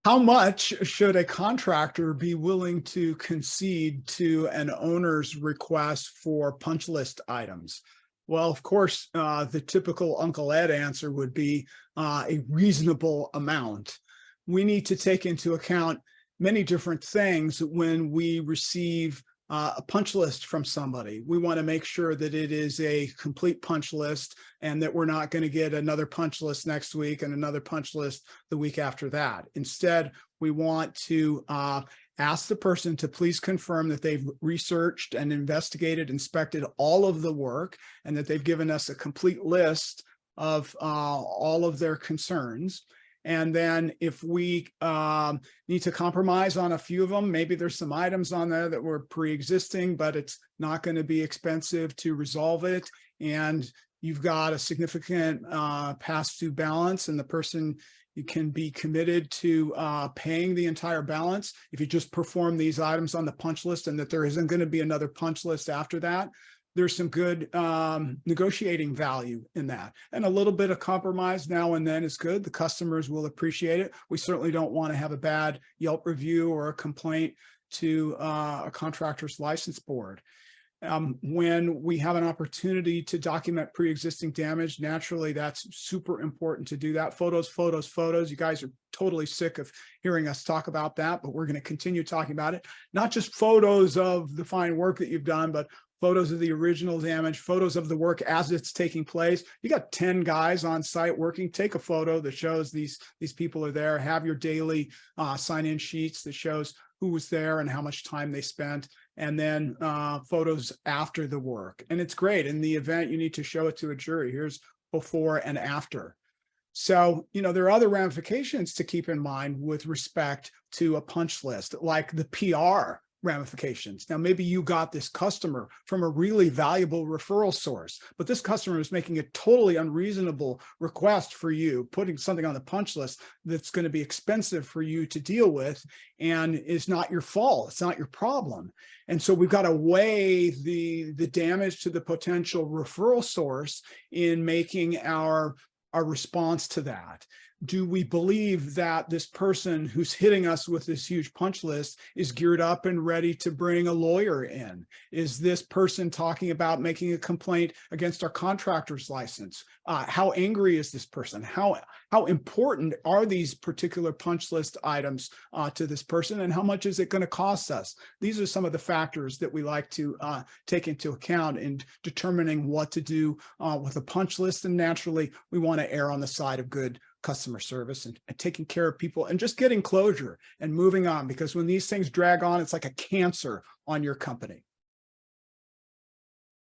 How much should a contractor be willing to concede to an owner's request for punch list items? Well, of course, the typical Uncle Ed answer would be a reasonable amount. We need to take into account many different things when we receive a punch list from somebody. We want to make sure that it is a complete punch list and that we're not going to get another punch list next week and another punch list the week after that. Instead, we want to ask the person to please confirm that they've researched and investigated, inspected all of the work, and that they've given us a complete list of all of their concerns. And then if we need to compromise on a few of them, maybe there's some items on there that were pre-existing, but it's not going to be expensive to resolve it. And you've got a significant past due balance, and the person can be committed to paying the entire balance if you just perform these items on the punch list, and that there isn't going to be another punch list after that. There's some good negotiating value in that. And a little bit of compromise now and then is good. The customers will appreciate it. We certainly don't want to have a bad Yelp review or a complaint to a contractor's license board. When we have an opportunity to document pre-existing damage, naturally, that's super important to do that. Photos, photos, photos. You guys are totally sick of hearing us talk about that, but we're going to continue talking about it. Not just photos of the fine work that you've done, but photos of the original damage, photos of the work as it's taking place. You got 10 guys on site working. Take a photo that shows these people are there. Have your daily sign-in sheets that shows who was there and how much time they spent, and then photos after the work. And it's great. In the event, you need to show it to a jury. Here's before and after. So, there are other ramifications to keep in mind with respect to a punch list, like the PR ramifications. Now, maybe you got this customer from a really valuable referral source, but this customer is making a totally unreasonable request for you, putting something on the punch list that's going to be expensive for you to deal with and is not your fault. It's not your problem. And so we've got to weigh the damage to the potential referral source in making our response to that. Do we believe that this person who's hitting us with this huge punch list is geared up and ready to bring a lawyer in? Is this person talking about making a complaint against our contractor's license? How angry is this person? How important are these particular punch list items to this person, and how much is it going to cost us? These are some of the factors that we like to take into account in determining what to do with a punch list. And naturally, we want to err on the side of good customer service and taking care of people and just getting closure and moving on, because when these things drag on, it's like a cancer on your company.